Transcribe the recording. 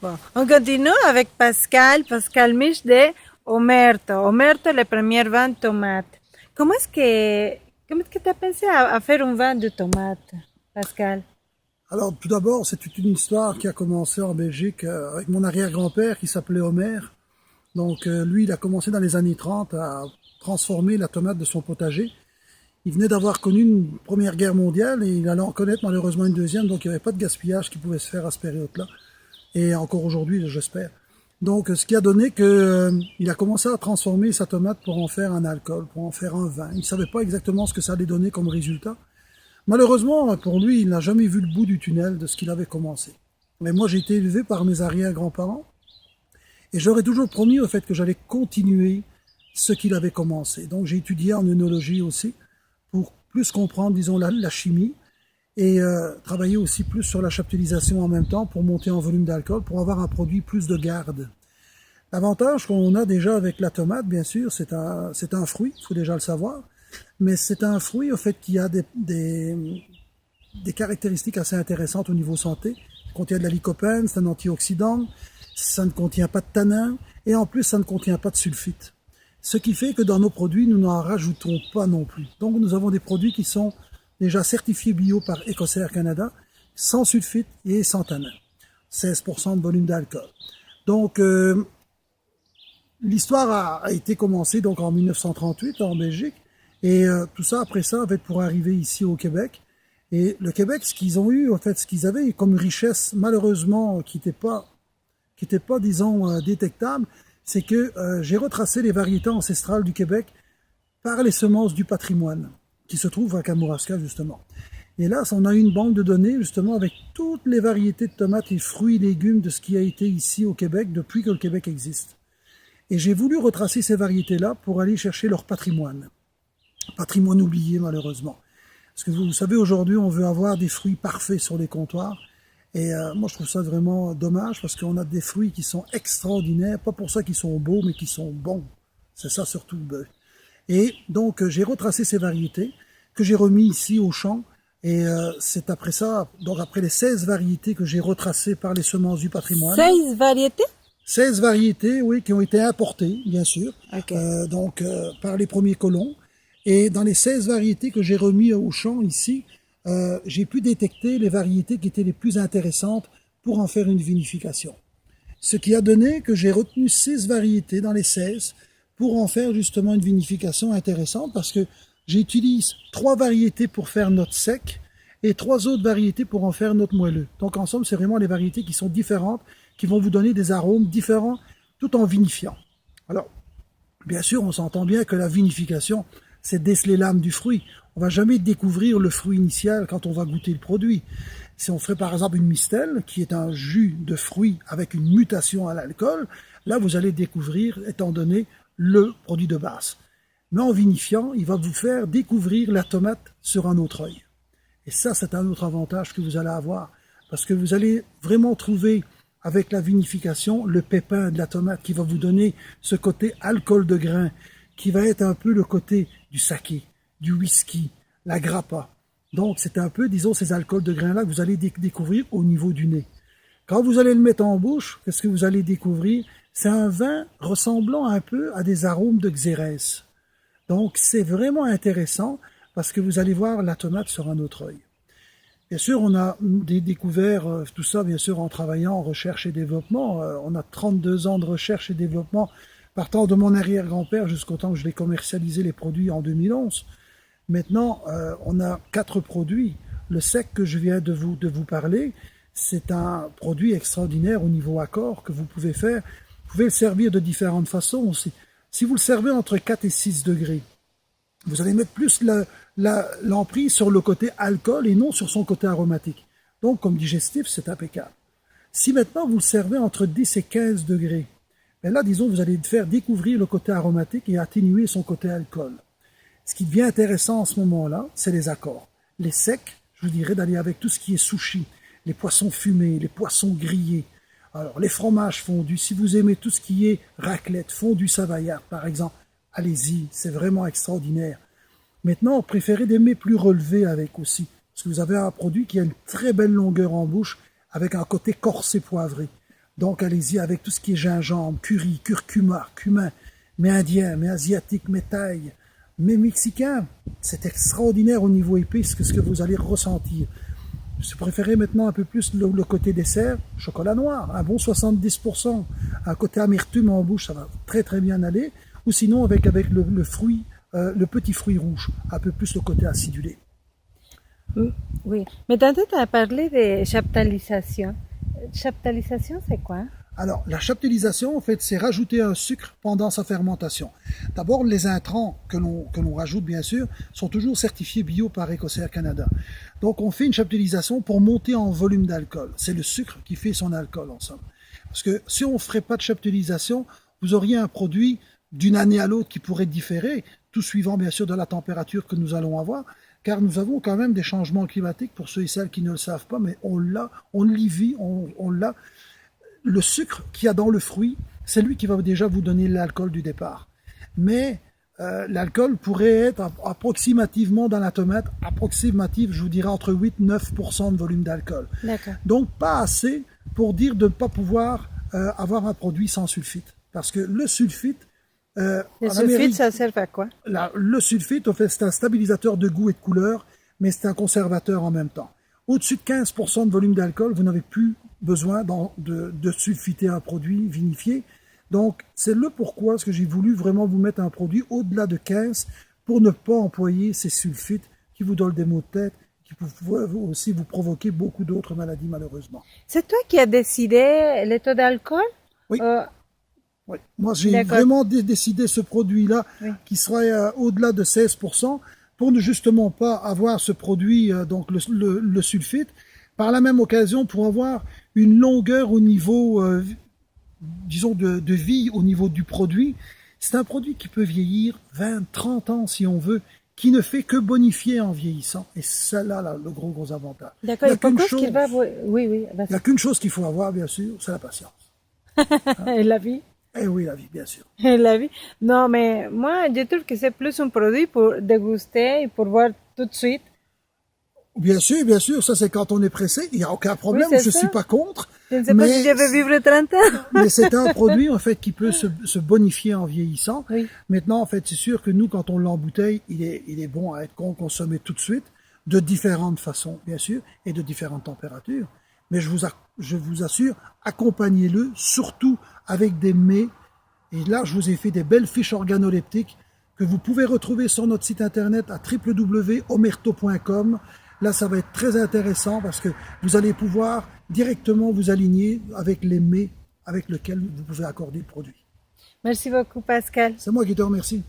Bon. On continue avec Pascal. Pascal Mich de Omerto. Omerto, la première vin de tomates. Comment est-ce que tu as pensé à faire un vin de tomates, Pascal? Alors, tout d'abord, c'est toute une histoire qui a commencé en Belgique avec mon arrière-grand-père qui s'appelait Omer. Donc, lui, il a commencé dans les années 30 à transformer la tomate de son potager. Il venait d'avoir connu une première guerre mondiale et il allait en connaître malheureusement une deuxième, donc il n'y avait pas de gaspillage qui pouvait se faire à cette période-là. Et encore aujourd'hui, j'espère. Donc, ce qui a donné que il a commencé à transformer sa tomate pour en faire un alcool, pour en faire un vin. Il ne savait pas exactement ce que ça allait donner comme résultat. Malheureusement, pour lui, il n'a jamais vu le bout du tunnel de ce qu'il avait commencé. Mais moi, j'ai été élevé par mes arrière-grands-parents et j'aurais toujours promis au fait que j'allais continuer ce qu'il avait commencé. Donc, j'ai étudié en œnologie aussi pour plus comprendre, disons, la chimie et travailler aussi plus sur la chaptalisation en même temps pour monter en volume d'alcool, pour avoir un produit plus de garde. L'avantage qu'on a déjà avec la tomate, bien sûr, c'est un fruit, il faut déjà le savoir, mais c'est un fruit au fait qui a des caractéristiques assez intéressantes au niveau santé. Ça contient de la lycopène, c'est un antioxydant, ça ne contient pas de tanin et en plus ça ne contient pas de sulfite. Ce qui fait que dans nos produits, nous n'en rajoutons pas non plus. Donc nous avons des produits qui sont déjà certifiés bio par Ecocer Canada, sans sulfite et sans tanin. 16% de volume d'alcool. Donc l'histoire a été commencée donc en 1938 en Belgique et tout ça après ça va être pour arriver ici au Québec. Et le Québec, ce qu'ils ont eu, en fait, ce qu'ils avaient comme richesse, malheureusement, qui n'était pas, disons, détectable, c'est que j'ai retracé les variétés ancestrales du Québec par les semences du patrimoine, qui se trouvent à Kamouraska, justement. Et là, on a une banque de données, justement, avec toutes les variétés de tomates et fruits et légumes de ce qui a été ici au Québec depuis que le Québec existe. Et j'ai voulu retracer ces variétés-là pour aller chercher leur patrimoine. Patrimoine oublié, malheureusement. Parce que vous savez, aujourd'hui, on veut avoir des fruits parfaits sur les comptoirs. Et moi, je trouve ça vraiment dommage parce qu'on a des fruits qui sont extraordinaires, pas pour ça qu'ils sont beaux, mais qui sont bons. C'est ça surtout. Et donc, j'ai retracé ces variétés que j'ai remis ici au champ. Et c'est après ça, donc après les 16 variétés que j'ai retracées par les semences du patrimoine. 16 variétés? 16 variétés, oui, qui ont été importées, bien sûr, Okay. Par les premiers colons. Et dans les 16 variétés que j'ai remis au champ ici, j'ai pu détecter les variétés qui étaient les plus intéressantes pour en faire une vinification. Ce qui a donné que j'ai retenu 6 variétés dans les 16 pour en faire justement une vinification intéressante parce que j'utilise 3 variétés pour faire notre sec et 3 autres variétés pour en faire notre moelleux. Donc en somme, c'est vraiment les variétés qui sont différentes, qui vont vous donner des arômes différents tout en vinifiant. Alors, bien sûr, on s'entend bien que la vinification, c'est déceler l'âme du fruit. On va jamais découvrir le fruit initial quand on va goûter le produit. Si on ferait par exemple une mistelle, qui est un jus de fruits avec une mutation à l'alcool, là vous allez découvrir, étant donné, le produit de base. Mais en vinifiant, il va vous faire découvrir la tomate sur un autre œil. Et ça, c'est un autre avantage que vous allez avoir. Parce que vous allez vraiment trouver, avec la vinification, le pépin de la tomate qui va vous donner ce côté alcool de grain, qui va être un peu le côté du saké, du whisky, la grappa. Donc, c'est un peu, disons, ces alcools de grains-là que vous allez découvrir au niveau du nez. Quand vous allez le mettre en bouche, qu'est-ce que vous allez découvrir? C'est un vin ressemblant un peu à des arômes de xérès. Donc, c'est vraiment intéressant parce que vous allez voir la tomate sur un autre œil. Bien sûr, on a découvert tout ça, bien sûr, en travaillant en recherche et développement. On a 32 ans de recherche et développement partant de mon arrière-grand-père jusqu'au temps que je l'ai commercialisé les produits en 2011. Maintenant, on a 4 produits. Le sec que je viens de vous parler, c'est un produit extraordinaire au niveau accord que vous pouvez faire. Vous pouvez le servir de différentes façons aussi. Si vous le servez entre 4 et 6 degrés, vous allez mettre plus l'emprise sur le côté alcool et non sur son côté aromatique. Donc, comme digestif, c'est impeccable. Si maintenant vous le servez entre 10 et 15 degrés, ben là, disons, vous allez faire découvrir le côté aromatique et atténuer son côté alcool. Ce qui devient intéressant en ce moment-là, c'est les accords. Les secs, je vous dirais d'aller avec tout ce qui est sushi, les poissons fumés, les poissons grillés. Alors, les fromages fondus, si vous aimez tout ce qui est raclette, fondue savoyarde, par exemple, allez-y, c'est vraiment extraordinaire. Maintenant, préférez des mets plus relevés avec aussi, parce que vous avez un produit qui a une très belle longueur en bouche, avec un côté corsé poivré. Donc allez-y avec tout ce qui est gingembre, curry, curcuma, cumin, mais indien, mais asiatique, mais thaï, mais mexicain. C'est extraordinaire au niveau épice que ce que vous allez ressentir. Je préférais maintenant un peu plus le côté dessert, chocolat noir, un bon 70%. Un côté amertume en bouche, ça va très très bien aller. Ou sinon avec le fruit, le petit fruit rouge, un peu plus le côté acidulé. Oui, mais tantôt tu as parlé de chaptalisation. Chaptalisation, c'est quoi? Alors, la chaptalisation, en fait, c'est rajouter un sucre pendant sa fermentation. D'abord, les intrants que l'on rajoute, bien sûr, sont toujours certifiés bio par Écossaire Canada. Donc, on fait une chaptalisation pour monter en volume d'alcool. C'est le sucre qui fait son alcool, en somme. Parce que si on ne ferait pas de chaptalisation, vous auriez un produit d'une année à l'autre qui pourrait différer, tout suivant, bien sûr, de la température que nous allons avoir, car nous avons quand même des changements climatiques, pour ceux et celles qui ne le savent pas, mais on l'a, on l'y vit, on l'a. Le sucre qu'il y a dans le fruit, c'est lui qui va déjà vous donner l'alcool du départ. Mais l'alcool pourrait être approximativement dans la tomate, approximatif, je vous dirais entre 8-9% de volume d'alcool. D'accord. Donc pas assez pour dire de ne pas pouvoir avoir un produit sans sulfite. Parce que le sulfite, Le sulfite, ça sert à quoi? le sulfite, en fait, c'est un stabilisateur de goût et de couleur, mais c'est un conservateur en même temps. Au-dessus de 15% de volume d'alcool, vous n'avez plus besoin de sulfiter un produit vinifié. Donc, c'est le pourquoi ce que j'ai voulu vraiment vous mettre un produit au-delà de 15 pour ne pas employer ces sulfites qui vous donnent des maux de tête, qui peuvent aussi vous provoquer beaucoup d'autres maladies, malheureusement. C'est toi qui as décidé le taux d'alcool? Oui. Euh, Oui. Moi, j'ai D'accord. vraiment décidé ce produit-là Oui. qui serait au-delà de 16% pour ne justement pas avoir ce produit, donc le sulfite. Par la même occasion, pour avoir une longueur au niveau, disons, de vie au niveau du produit. C'est un produit qui peut vieillir 20, 30 ans si on veut, qui ne fait que bonifier en vieillissant. Et c'est là, le gros avantage. D'accord. Il Et pourquoi est-ce chose, qu'il va... Oui, oui. il n'y a qu'une chose qu'il faut avoir, bien sûr, c'est la patience. Et la vie? Eh oui, la vie, bien sûr. Et la vie? Non, mais moi, je trouve que c'est plus un produit pour déguster et pour voir tout de suite. Bien sûr, ça c'est quand on est pressé, il n'y a aucun problème, Oui, c'est je ça. suis pas contre, Je ne sais pas si je vais vivre 30 ans. mais c'est un produit en fait qui peut se bonifier en vieillissant. Oui. Maintenant, en fait, c'est sûr que nous, quand on l'embouteille, il est bon à être consommé tout de suite, de différentes façons, bien sûr, et de différentes températures. Mais je vous assure, accompagnez-le, surtout avec des mets. Et là, je vous ai fait des belles fiches organoleptiques que vous pouvez retrouver sur notre site internet à www.omerto.com. Là, ça va être très intéressant parce que vous allez pouvoir directement vous aligner avec les mets avec lesquels vous pouvez accorder le produit. Merci beaucoup, Pascal. C'est moi qui te remercie.